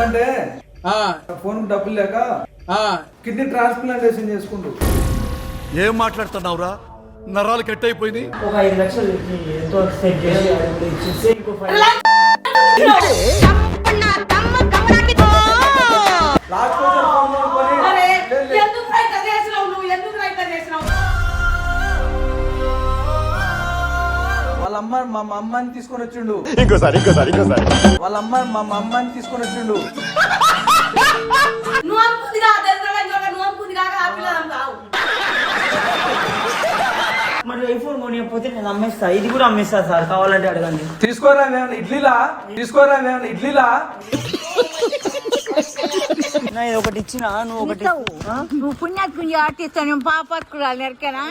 దెబ్బంటే phone డబ్బులు లేక kidney transplantation చేసుకుంటూ. ఏం మాట్లాడుతున్నావురా? నరాలు కట్ అయిపోయింది. ఒక 5 లక్షలు ఎంతో సెట్ చేసి ఇంకో 5 వాళ్ళ అమ్మ మా అమ్మని తీసుకొని వచ్చిండు. ఇంకోసారి వాళ్ళ అమ్మ మా అమ్మని తీసుకొని వచ్చిండు. మరి ఐఫోన్ కొనియకపోతే నేను అమ్మేస్తా, ఇది కూడా అమ్మేస్తా సార్, కావాలంటే అడగండి. తీసుకోరా ఇడ్లీలా ఇది ఒకటి ఇచ్చినా నువ్వు ఒకటి నువ్వు పుణ్యాత్కుని ఆర్టిస్తాను పాపత్కురాలు ఎరకేనా.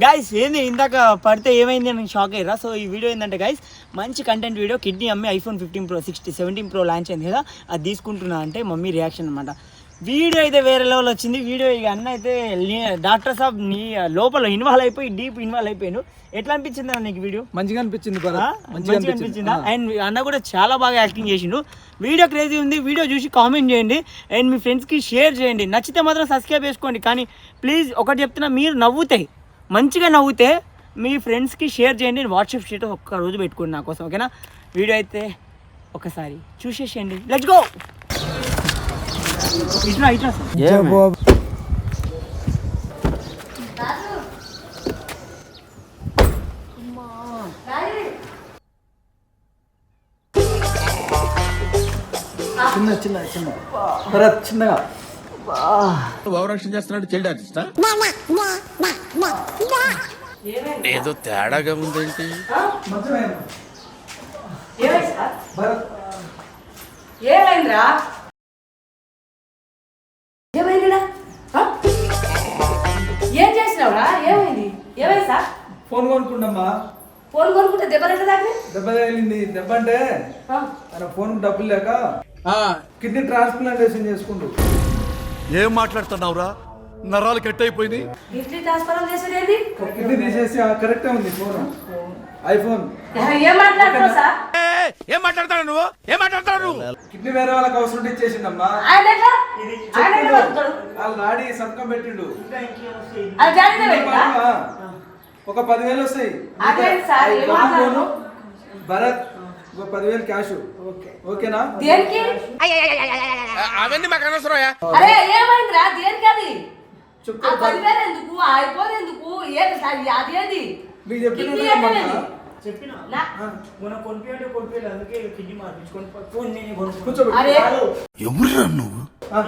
గైస్ ఏంది ఇందాక పడితే ఏమైంది అని షాక్ అయ్యారా? సో ఈ వీడియో ఏంటంటే గైస్ మంచి కంటెంట్ వీడియో. కిడ్నీ అమ్మి ఐఫోన్ 15 Pro 17 Pro లాంచ్ అయింది కదా, అది తీసుకుంటున్నా అంటే మమ్మీ రియాక్షన్ అనమాట. వీడియో అయితే వేరే లెవెల్ వచ్చింది. వీడియో ఇక అన్న అయితే డాక్టర్ సాబ్ నీ లోపల ఇన్వాల్వ్ అయిపోయి డీప్ ఇన్వాల్వ్ అయిపోయాను. ఎట్లా అనిపించింది అన్న నీకు వీడియో? మంచిగా అనిపించింది. మంచిగా అనిపించిందా? అండ్ అన్న కూడా చాలా బాగా యాక్టింగ్ చేసిండు. వీడియో క్రేజీ ఉంది. వీడియో చూసి కామెంట్ చేయండి అండ్ మీ ఫ్రెండ్స్కి షేర్ చేయండి. నచ్చితే మాత్రం సబ్స్క్రైబ్ చేసుకోండి. కానీ ప్లీజ్ ఒకటి చెప్తున్నా, మీరు మంచిగా నవ్వుతే మీ ఫ్రెండ్స్కి షేర్ చేయండి. వాట్సాప్ స్టేటస్ ఒక్క రోజు పెట్టుకోండి నా కోసం, ఓకేనా? వీడియో అయితే ఒకసారి చూసేసేయండి. Let's go. ఇట్లా చిన్నగా ఓవరాక్షన్ చేస్తున్నాడు చైల్డ్ ఆర్టిస్టా? ఏదో తేడాగా ఉందేంటి? ఏమైందిరా? ఏం చేసినావురా? ఏమైంది సార్? ఫోన్ కొనుక్కుండమ్మా. ఫోన్ కొనుక్కుంటే దెబ్బ తగిలింది. దెబ్బ అంటే ఆయన ఫోన్ డబ్బులు లేక కిడ్నీ ట్రాన్స్ప్లాంటేషన్ చేసుకుంటూ. ఏం మాట్లాడుతున్నావురా? నరాలు కట్ అయిపోయింది. కిడ్నీ తీసేసి కరెక్ట్ ఉంది ఫోన్, ఐఫోన్. ఏం మాట్లాడుతున్నావు సార్? ఏం మాట్లాడతాడు నువ్వు? కిడ్నీ వేరే వాళ్ళకి అవసరం ఇచ్చేసిండమ్మా. వాళ్ళు నాడి సంతకం పెట్టిండు. ఒక 10,000 వస్తాయి. భరత్ 10,000 క్యాష్. ఓకేనా? అవన్నీ మాకు అనవసరం. ఏమైందిరా? దేనికి అది? 10,000 ఎందుకు? ఐఫోన్ ఎందుకు? అదేది మీకు చెప్పిన అందుకే కిడ్నీ ఎవర్రా నువ్వు?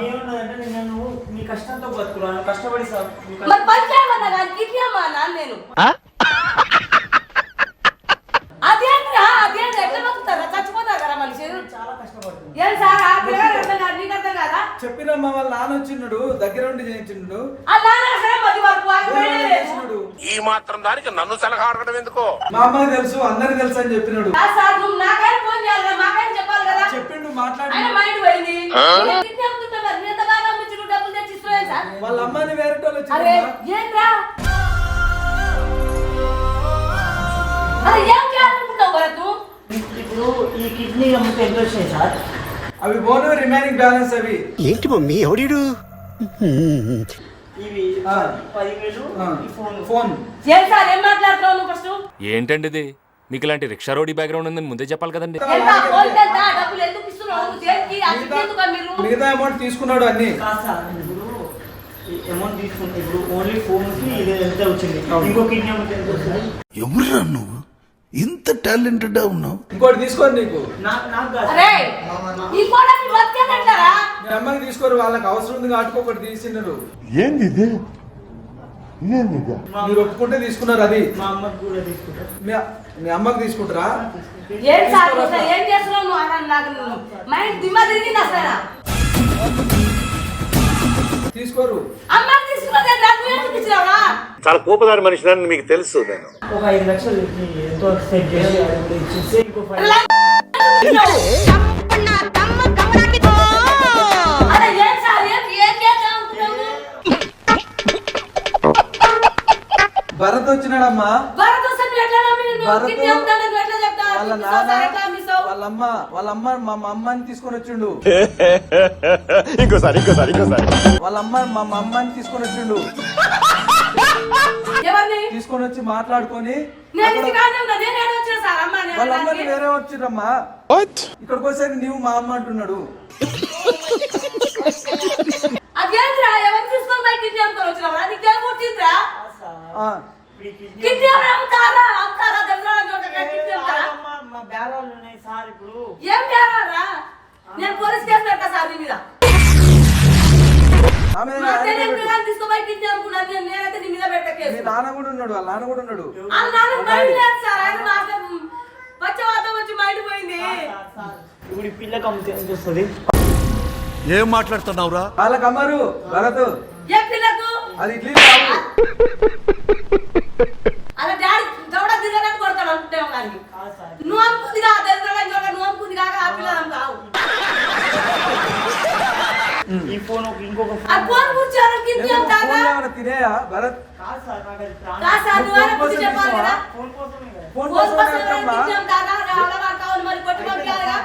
ఏమన్నదంటే నేను నీ కష్టంతో బతుకున్నాను, కష్టపడి సార్ నేను చెప్పినమ్మా. వాళ్ళ నాన్న వచ్చిండు, దగ్గర ఉండి చేయించిండు. ఈ మాత్రం దానికి నన్ను సలహా అడగడం ఎందుకో? మా అమ్మకి తెలుసు, అందరికి తెలుసు అని చెప్పినాడు. చెప్పిండు, మాట్లాడి. వాళ్ళ అమ్మని వేరే ఇప్పుడు ఈ కిడ్నీ అమ్మితే ఎంత వచ్చాయి సార్? అవి బోను రిమైనింగ్ బ్యాలెన్స్. అవి ఏంటి మమ్మీ? ఎవడు ఇవి 10,000 ఫోన్. ఏంటండి ఇది? మీకు ఇలాంటి రిక్షా రోడీ బ్యాక్గ్రౌండ్ ఉందని ముందే చెప్పాలి కదండి. మిగతా అమౌంట్ తీసుకున్నాడు అన్ని. అమౌంట్ తీసుకుంటే ఇప్పుడు ఓన్లీ ఫోన్ కి ఇది ఎంత వచ్చింది, ఇంకో కిడ్నీ అమ్మితే ఎంత వస్తుంది? ఎవరురా నువ్వు? ఇంత టాలెంటెడ్ ఉన్నావు. ఇంకోటి తీసుకోరు నీకు. మీ అమ్మకి తీసుకోరు, వాళ్ళకి అవసరం ఉంది కాబట్టి ఒకటి తీసినారు. ఏంది ఇది? మీరు ఒప్పుకుంటే తీసుకున్నారు. అది మా అమ్మకి కూడా తీసుకుంటారు. మీ అమ్మకి తీసుకుంటారా? తీసుకోరు. చాలా కోపదారి మనిషిని మీకు తెలుసు. నేను ఒక 5 లక్షలు ఎంతో సెట్ చేసి ఇంకో 5 లక్షలు చేస్తున్నాడమ్మా భరత్ వస్తే నువ్వు ఎట్లా నమ్మి నువ్వు భరత్ కిడ్నాప్ చేస్తావు, నువ్వు ఎట్లా చెప్తావు? వాళ్ళ నువ్వు మిస్ అవుతావు, నాన్న ఎట్లా మిస్ అవ్వవు? వాళ్ళ అమ్మ మా అమ్మని తీసుకొని వచ్చిండు వాళ్ళ అమ్మ మా అమ్మని తీసుకొని వచ్చిండు ఎవరిని? తీసుకొని వచ్చి మాట్లాడుకొని నేను అక్కడ ఇంటికాడనే ఉన్నా, నేను ఏడ వచ్చినా సార్ అమ్మ నేను వాళ్ళ అమ్మని అనడానికి? వేరే వచ్చిరమ్మా ఇక్కడికి వచ్చాక నీవు మా అమ్మ అంటున్నాడు అదేంట్రా ఎవరు తీసుకొని పోయి కిడ్నాప్ కొని వచ్చినావురా? నీకు ఏం పుట్టిందిరా? ఆ, కిడ్నాప్ అమ్ముతారా? అమ్ముతారా? దెబ్బలాగా చూడగా కిడ్నాప్ తారా? మా బేరాలు ఉన్నాయి సార్ ఇప్పుడు. ఏం చేయాలరా? నేను పోలీస్ కేసు పెడతా సార్ నీ మీద. ఆమె మా తెలియని పిల్లల్ని తీసుకుపోయి కిడ్నాప్ కున్నాను నేను, నేనైతే నీ మీద పెట్ట కేసు. మీ నాన్న కూడా ఉన్నాడు వాళ్ళ నాన్న కూడా ఉన్నాడు ఆ నాన్న మైండ్ లేదు సార్, ఆయన నాకు పచ్చవాతం వచ్చి మైండ్ పోయింది. సార్, ఇప్పుడు ఈ పిల్లకి అమ్మితే ఎంత వస్తుంది? ఏం మాట్లాడుతున్నావురా? వాళ్ళకి అమ్మరు భరత్ ఏ పిల్లకు? అది ఇడ్లీ కాదు. అలా డాడీ దవడ దిగడానికి కొడతాడు అనుకుంటావు కానీ కాదు సార్. నువ్వు అమ్ముకుంది కాదు, నువ్వు అమ్ముకుంది కాక ఆ పిల్లలు కావు. ఈ ఫోన్ ఇంకొక ఆ ఫోన్ ఫోన్ కూర్చోను కిడ్నాప్ తారా? ఫోన్లో ఏమైనా తినేయా భరత్ కాదు సార్, నాకు అది ప్రాణం. కాదు సార్, నువ్వు ఆయన బుద్ధి చెప్పాలి కదా. ఫోన్ కోసమే కదా. ఫోన్ ఫోన్ కోసం కోసం ఏంటమ్మా? కిడ్నాప్ తారా? రావడం కావాలి మరి కొట్టి పంపించాలిగా.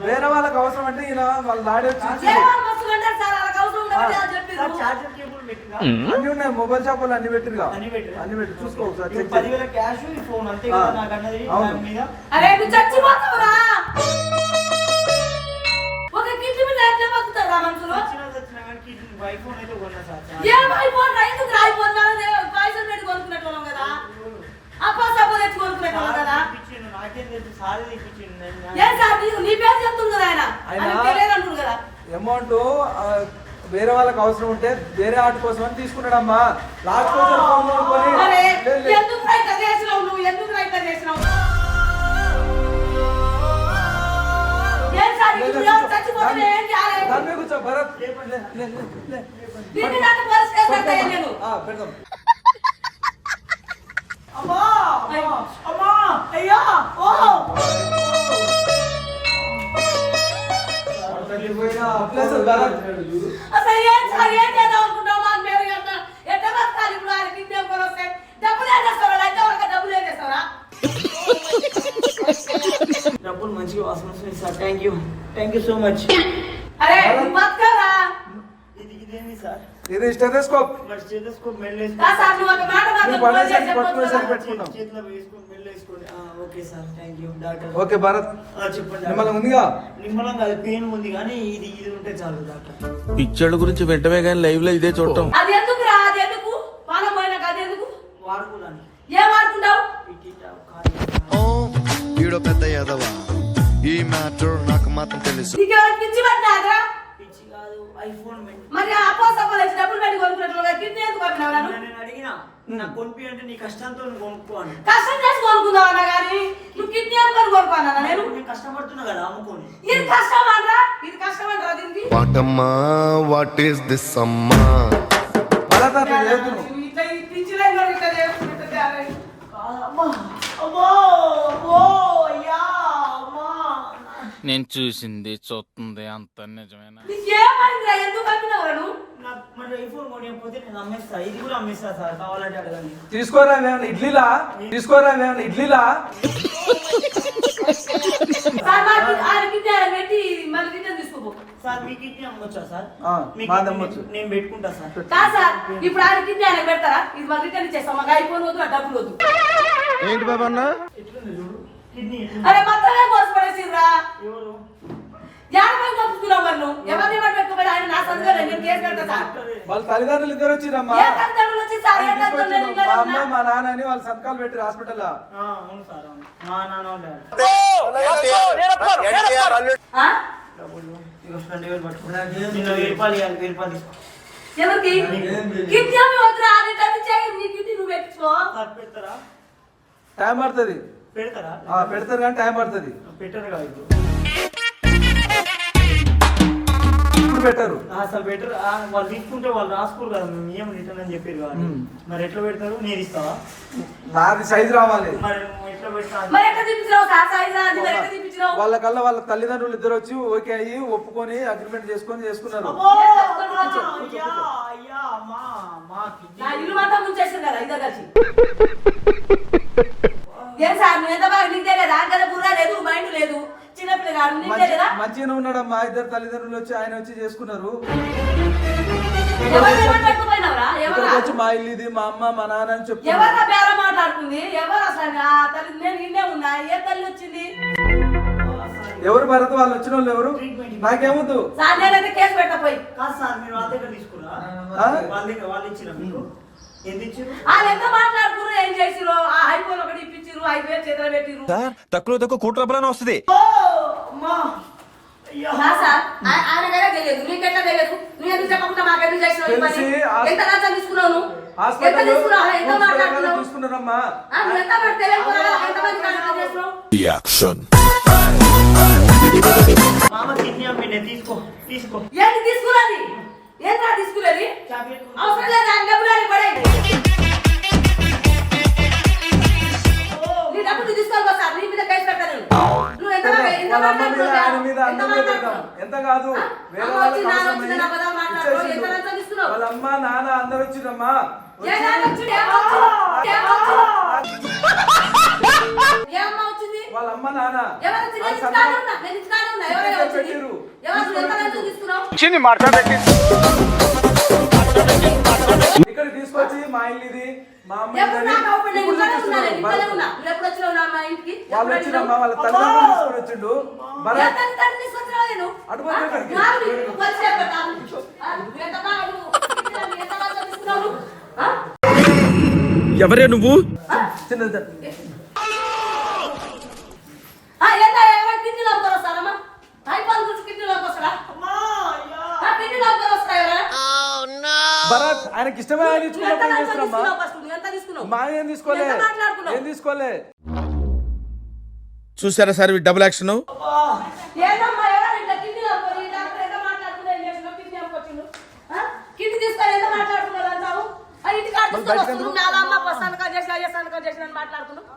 వేరే వాళ్ళకి అవసరం అంటే ఈయన వాళ్ళ డాడీ వచ్చి ఏ వాళ్ళు మస్తు అంటారు సార్, వాళ్ళకి అవసరం ఉండదు అని చెప్పి సార్, చార్జర్ కేబుల్ పెట్టినా అన్ని ఉన్నాయి మొబైల్ షాపులు అన్ని పెట్టిరుగా అన్ని పెట్టిరా? అన్ని పెట్టి చూసుకో ఒకసారి ఇప్పుడు చెక్ చేయి. 10,000 క్యాష్ ఈ ఫోన్ అంతే కదా ఆ. నాకు అన్నది అవును. దాని మీద. అరే నువ్వు చచ్చిపోతావురా. ఒక కిడ్నీ మీద ఎట్లా బతుకుతారా మనుషులు? వచ్చినా కానీ కిడ్నీ ఐఫోన్ అయితే కొన్నా సార్. ఏం అయిపోయి రైతుకు రాయిపోతున్నాడు, పైసలు పెట్టి కొనుక్కునేటోళ్ళం కదా, అప్పా సబ్బు తెచ్చి కొనుక్కునేటోళ్ళం కదా. ఇప్పించిండు, నాకేం తెలుసు సార్ ఇప్పించిండు. ఏం సార్ నీ పేరు చెప్తుంది కదా ఆయన, ఆయన- ఆయన తెలియదు అంటుంది కదా. అమౌంట్ వేరే వాళ్ళకి అవసరం ఉంటే వేరే ఆట కోసం అని తీసుకున్నాడమ్మా లాస్ట్ కోసం ఫోన్ కొనుక్కొని అరే లేదు, లేదు. ఎందుకు రైత చేసినావు నువ్వు, ఎందుకు రైత చేసినావు? ఏం సార్ లేదు, ఇప్పుడు లేదు, ఎవరు చచ్చిపోతే ఏం చేయాలి? దాని మీద కూర్చో భరత్ లే, లే, లే, లే. దీన్ని నాకు పోలీస్ కేసు పెడతాయా నేను? ఆ, పెడదాం అమ్మా అమ్మా అమ్మా అయ్యా ఓ ప్లస్ భరత్ అసలు ఏం సార్ ఏం చేద్దాం అనుకుంటావు? మాకు మేము ఎట్లా బతకాలి ఇప్పుడు? ఆయన కిడ్నాప్ కొని వస్తే డబ్బులు ఏం చేస్తారా? అయితే వాళ్ళకి డబ్బులు ఏం చేస్తారా? డబ్బులు మంచిగా వాసన వస్తుంది sir. Thank you so much. అరే నువ్వు బతకరా? ఇదేంటి సార్? ఇది స్టెథోస్కోప్ మరి స్టెథోస్కోప్ మెల్ల వేసుకో. సార్ నువ్వు ఒక మాట మాత్రం నువ్వు పడేసి ఫోన్ చేసి పట్టుకునే చెప్పొచ్చు సరికి కదా. పెట్టుకున్నాం చేతిలో వేసుకొని మెల్ల వేసుకోండి. Okay sir, thank you doctor. Okay Bharat చెప్పండి మిమ్మల్ని డాక్టర్. ఉందిగా నిమ్మలం కాదు, పెయిన్ ఉంది కానీ ఇది ఉంటే చాలు డాక్టర్. పిక్చర్ల గురించి వెంటనే కానీ లైవ్ లో ఇదే చూడటం. అది ఎందుకు రా? అది ఎందుకు? పానం పోయినాక అది ఎందుకు? వాడుకోదాన్ని ఏం వాడుకుంటావు? వీడో పెద్ద యాదవ ఈ మ్యాటర్ నాకు మాత్రం తెలుసు. నీకెవరు పిచ్చి పట్టినారా? పిచ్చి కాదు, ఐఫోన్ మరి ఆ అప్పో సప్పో తెచ్చి డబ్బులు పెట్టి కొనుక్కున్నట్లు కిడ్నీ ఎందుకు పట్టినావు నన్ను? నేను అడిగినా నాకు కొనిపి అంటే నీ కష్టంతో నువ్వు కొనుక్కో అని. కష్టం చేసి కొనుక్కుందాం అన్నా కానీ నువ్వు కిడ్నీ అమ్ముకొని కొనుక్కున్నా నేను? నేను కష్టపడుతున్నా కదా అమ్ముకొని. ఇది కష్టం అంటారా? ఇది కష్టం అంటారా దీనికి? వాటమ్మా వాట్ ఈస్ దిస్ అమ్మా? భరత్ అట్లా చేస్తున్నావు ఇట్లా ఈ పిచ్చి లైన్ కూడా ఇట్లా చేస్తుంటే అరే. అమ్మా అమ్మో అమ్మో అయ్యా అమ్మా. నేను చూసింది చూస్తుంది అంత నిజమేనా? నీకు ఏమైందిరా? ఎందుకు పట్టినావురా నువ్వు? నాకు మరి ఐఫోన్ కొనియకపోతే నేను అమ్మేస్తా, ఇది కూడా అమ్మేస్తా సార్, కావాలంటే అడగండి. తీసుకోరా ఏమైనా ఇడ్లీలా తీసుకోరా ఏమైనా ఇడ్లీలా సార్ మాకు ఆయన కిడ్నీ ఆయన పెట్టి మళ్ళీ రిటర్న్ తీసుకోపో. సార్ మీ కిడ్నీ అమ్మొచ్చా సార్? ఆ, మీ మాది కిడ్నీ అమ్మొచ్చు. నేను పెట్టుకుంటా సార్. కాదు సార్, ఇప్పుడు ఆయన కిడ్నీ ఆయన పెడతారా? ఇది మళ్ళీ రిటర్న్ ఇచ్చేస్తాం. మాకు అయిపోయిన వద్దు, ఆ డబ్బులు వద్దు. ఏంటి బాబా అన్న? ఎట్లుంది చూడు కిడ్నీ. అరే మొత్తమే కోసి పడేసిర్రా. ఎవరు? యాభై పంపుతున్నావు మరి నువ్వు. ఎవరిని ఎవరు పెట్టుకోబడి ఆయన నా సందులో నేను కేసు పెడతా సార్. వాళ్ళ తల్లిదండ్రులు ఇద్దరు వచ్చిరమ్మా ఏ తల్లిదండ్రులు వచ్చి సార్ ఏ తల్లిదండ్రులు నేను మా ఇక్కడ అమ్మ ఉన్నా? మా నాన్న అని వాళ్ళు సంతకాలు పెట్టి హాస్పిటల్ అవును సార్, అవును. మా నాన్న ఉండాలి. ఆ? డబ్బులు ఇగో 20,000 పట్టుకున్నా. నిన్న 1000 రూపాయలు ఇవ్వాలి, 1000 రూపాయలు తీసుకో. ఎవరికి? కిడ్నీ అమ్మి వద్దురా, ఆ రిటర్న్ ఇచ్చేయి, నీ కిడ్నీ నువ్వు పెట్టుకో. సార్ పెడతారా? టైం పడుతుంది పెడతారా? పెడతారు కానీ టైం పడుతుంది పెట్టరు కాదు ఇప్పుడు. ఇప్పుడు పెట్టారు అసలు బెటర్ వాళ్ళు తీసుకుంటే వాళ్ళు రాసుకోరు కదా, మేము ఏం రిటర్న్ అని చెప్పారు కదా. మరి ఎట్లా పెడతారు? నేను ఇస్తావా? నాది సైజు రావాలి మరి నువ్వు ఎట్లా పెడతావు? మరి ఎట్లా తీపించినావు సార్? సైజ్ అది మరి ఎట్లా తీపించినావు? వాళ్ళకల్లా వాళ్ళ తల్లిదండ్రులు ఇద్దరు వచ్చి ఓకే అయ్యి ఒప్పుకొని అగ్రిమెంట్ చేసుకున్నారు అబ్బో! అయ్యా, అయ్యా, అమ్మా, అమ్మా. నా ఇల్లు మాత్రం ముంచేసారు కదా ఇద్దరు కలిసి. ఏం సార్ నువ్వు ఎంత బాగా నీకు తెలియదా? కదా బుర్ర లేదు, మైండ్ లేదు, చిన్నపిల్ల కాదు, నీకు తెలియదా? మంచిగానే ఉన్నాడమ్మా. ఇద్దరు తల్లిదండ్రులు వచ్చి ఆయన వచ్చి చేసుకున్నారు. ఎవరు పెట్టుకుపోయినవరా? ఇక్కడికి వచ్చి మా ఇల్లు ఇది, మా అమ్మ మా నాన్న అని చెప్తున్నారు. ఎవరు బేరం మాట్లాడుతుంది? ఎవరు అసలు ఆ తల్లి? నేను ఇన్నే ఉన్నా. ఏ తల్లి వచ్చింది? ఎవరు భరత్ వాళ్ళు వచ్చిన వాళ్ళు ఎవరు? నాకేమొద్దు. సార్ నేనైతే కేసు పెట్టపోయి కాదు సార్, మీరు వాళ్ళ దగ్గర తీసుకురా? ఆ? వాళ్ళ దగ్గర వాళ్ళు ఇచ్చిరా మీకు? ఎంత ఇచ్చారు? వాళ్ళు ఎంత మాట్లాడుతున్నారు, ఏం చేసిరు? ఆ ఐఫోన్ ఒకటి ఇప్పించిరు, ఐఫోన్ చేతిలో పెట్టిరు. తక్కువ కోటి రూపాయలని వస్తుంది. సార్ ఆయనకైనా తెలియదు, నీకెట్లా తెలియదు? నువ్వు ఎందుకు చెప్పకుండా మాకెందుకు చేసినావు? ఈ పని? తెలిసి ఎంత లంచం తీసుకున్నావు నువ్వు? ఎంత హాస్పిటల్ తీసుకున్నావు? ఎంత మాట్లాడుతున్నావు? తీసుకున్నారమ్మా. నువ్వు ఎంత మరి తెలియకుండా ఎంతమంది కాంటాక్ట్ చేసినావు? యాక్షన్. మామ కిడ్నీ అమ్మిండే, తీసుకో తీసుకో. ఏంటి తీసుకున్నది? ఏంటా తీసుకునేది? అవసరం లేదు, ఆయన డబ్బులు ఆయన పడేయి. నీ డబ్బులు నువ్వు తీసుకోవాలి సార్, నీ మీద కేసు పెట్టాను. నువ్వు ఎంత వాళ్ళ అమ్మ మీద ఆయన మీద అందరూ పెడతాం. ఎంత కాదు వేరే అమ్మ వాళ్ళకి వచ్చి నాన్న అవసరం వచ్చి అయ్యి నా పదాలు మాట్లాడుకో. ఎంత ఇచ్చేసిండు. లంచం తీసుకున్నావు? వాళ్ళ అమ్మ నాన్న అందరూ వచ్చిరమ్మా. ఏ నాన్న వచ్చాడు? ఏం వచ్చాడు? ఏం వచ్చాడు? ఏ అమ్మ వచ్చింది? వాళ్ళ అమ్మ నాన్న ఎవరు వచ్చింది? వాళ్ళ నేను సంతకం ఇంటికాడే ఉన్నా. నేను ఇంటికాడే ఉన్నా. ఎవరు వచ్చింది? పెట్టిర్రు. ఎవరు ఎంత లంచం తీసుకున్నావు? ఇక్కడ తీసుకొచ్చి మా ఇల్లు ఇది, మా అమ్మ ఎప్పుడు ఇదని నాకు అవపడి నేను ఇప్పుడు ఇంట్లోనే ఉన్నా. నేను ఇంట్లోనే తీసుకున్నారు. ఉన్నా. నువ్వు ఎప్పుడు వచ్చినావు నా మా ఇంటికి? వాళ్ళు ఎప్పుడు వచ్చిరమ్మా, వాళ్ళ వచ్చినావు? తల్లిదండ్రులు తీసుకొని వచ్చిండు. ఏ భరత్ తల్లిదండ్రులు తీసుకొచ్చినావు నేను? అటు పోతే ఇక్కడికి. నాకు నీకు పరిచయం పెట్టాలి. నువ్వు ఎంత బాగా నువ్వు ఎంత లంచం తీసుకున్నావు నువ్వు? ఎవరే నువ్వు? చిన్నది ఏంటా ఎవరు కిడ్నీలో వస్తారమ్మా? ఐఫోన్ గురించి కిడ్నీలోకి వస్తారా? కిడ్నీలోకి వస్తారా ఎవరైనా? భరత్ ఆయనకి ఇష్టమే ఆయన నువ్వు ఎంత ఇచ్చుకున్నప్పుడు ఏం లంచం చేస్తారమ్మా? తీసుకున్నావు ఫస్ట్? నువ్వు ఎంత తీసుకున్నావు? మా ఏం తీసుకోలే, ఎంత మాట్లాడుకున్నావు? ఏం తీసుకోలే. చూసారా సార్ డబుల్ యాక్షన్? ఏందమ్మా ఎవరు ఇట్లా కిడ్నీలోకి పోయి డాక్టర్ ఎంత మాట్లాడుకున్నా ఏం చేసినావు? కిడ్నీ అమ్ముకొచ్చిండు. కిడ్నీ తీసుకొని ఎంత మాట్లాడుకున్నావు అంటావు? ఇంటికి తీసుకొని వస్తున్నావు. నా అమ్మ పస్తాను చేసిన అని మాట్లాడుతున్నావు.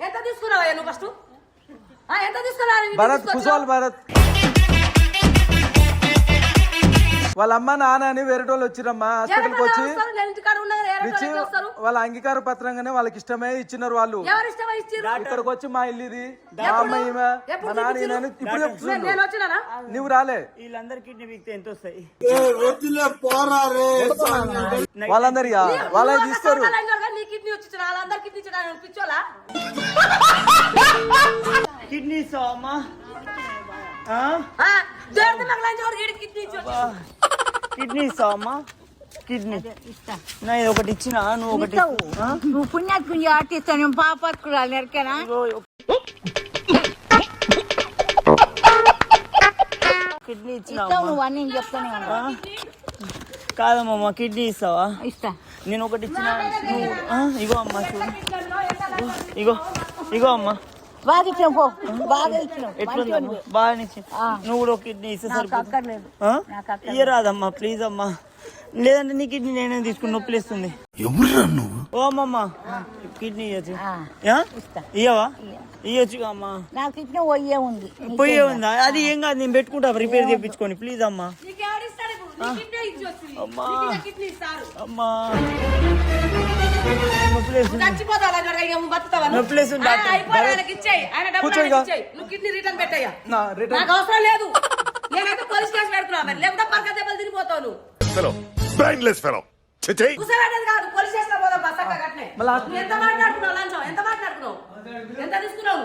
ఎంత తీసుకున్నావా నువ్వు ఫస్ట్? ఎంత తీసుకున్నావు? భరత్ కుశవాల్ భరత్ వాళ్ళ అమ్మ నాన్న అని వేరే వాళ్ళు వచ్చిరమ్మా. హాస్పిటల్కి వచ్చి ఇచ్చి వాళ్ళ అంగీకార పత్రంగానే వాళ్ళకి ఇష్టమే ఇచ్చినారు. వాళ్ళు ఎవరు ఇష్టమై ఇచ్చిర్రు? ఇక్కడికి వచ్చి మా ఇల్లు ఇది, మా అమ్మ ఈమె, మా నాన్న ఈయన అని ఇప్పుడు చెప్తున్నాడు. నేను వచ్చినానా? నువ్వు రాలే. వీళ్ళందరి కిడ్నీ వీక్తే ఎంత వస్తాయి? వాళ్ళందరి వాళ్ళే తీస్తారు. నీ కిడ్నీ వచ్చి వాళ్ళందరి కిడ్నీ ఇచ్చడానికి పిచ్చోలా? కిడ్నీ ఇస్తావా అమ్మా? దేవుడి మగలని చూడు, వీడికి కిడ్నీ ఇచ్చి కిడ్నీ ఇస్తావా అమ్మా? కిడ్నీ నా ఇది ఒకటి ఇచ్చిన, నువ్వు ఒకటి నువ్వు పుణ్యాత్కు ఆర్టిస్తాను, నేను పాపత్కురాలు ఎరకేనా? కిడ్నీ ఇచ్చిన ఇస్తావు నువ్వు అని నేను చెప్తానే ఉన్నా. కాదమ్మా, కిడ్నీ ఇస్తావా? ఇస్తా. నేను ఒకటి ఇచ్చిన, నువ్వు ఇగో అమ్మా చూడు, ఇగో అమ్మా. బాగా ఇచ్చినావు పో, బాగా ఇచ్చినావు. ఎట్లుందమ్మా? బాగా ఇచ్చిన. నువ్వు కూడా ఒక కిడ్నీ ఇస్తే నాకు అక్కర్లేదు. ఇయ్యరాదమ్మా ప్లీజ్ అమ్మా, లేదంటే నీ కిడ్నీ నేనే తీసుకుని నొప్పిలేస్తుంది. ఎవరురా నువ్వు? ఓ అమ్మమ్మ కిడ్నీ ఇవ్వచ్చు. ఇయ్యవా? ఇయ్యొచ్చు అమ్మా. నాకు ఇచ్చిన పొయ్యే ఉంది. పొయ్యే ఉందా? అది ఏం కాదు, నేను పెట్టుకుంటా రిపేర్ చేయించుకొని ప్లీజ్ అమ్మా. నీకెవడిస్తాడు ఇప్పుడు? నీ కిడ్నీ ఇచ్చి వచ్చింది. అమ్మా. నీకు కిడ్నీ ఇస్తారు. అమ్మా నొప్పిలేస్తుంది. చచ్చిపోతావు అలా ఇక బతుకుతావా? నొప్పిలేస్తుంది డాక్టర్. అయిపోయి ఆయనకి ఇచ్చేయి. ఆయన డబ్బులు కూర్చో ఆయనకి ఇక. ఇచ్చేయి. నువ్వు కిడ్నీ రిటర్న్ పెట్టయ్యా. నా రిటర్న్ నాకు అవసరం లేదు. నేనైతే పోలీస్ కేసు పెడుతున్నా, మరి లేకపోతే పక్క దెబ్బలు తినిపోతావు నువ్వు. Brainless fellow. కూర్చోబెట్టేది కాదు, పోలీస్ స్టేషన్ పోదాం బస్ అక్క గట్నే. నువ్వు ఎంత మాట్లాడుకున్నావు లంచం? ఎంత మాట్లాడుకున్నావు? ఎంత తీసుకున్నావు?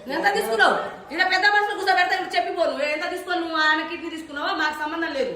నువ్వు ఎంత తీసుకున్నావు? ఇలా పెద్ద మనుషులు కూర్చోబెడతా చెప్పిపో. నువ్వు ఎంత తీసుకున్నావు? నువ్వు ఆయన కిడ్నీ తీసుకున్నావా? మాకు సంబంధం లేదు.